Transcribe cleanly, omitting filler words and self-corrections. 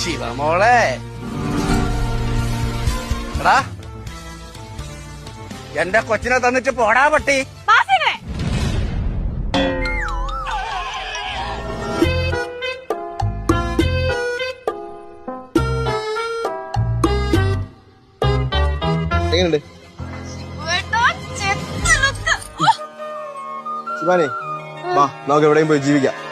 ശിവമോളെ എടാ എന്റെ കൊച്ചിനെ തന്നിട്ട് പോടാ പട്ടി. എങ്ങനെയുണ്ട് ശിവാനെ? വാ നമുക്ക് എവിടെയും പോയി ജീവിക്കാം.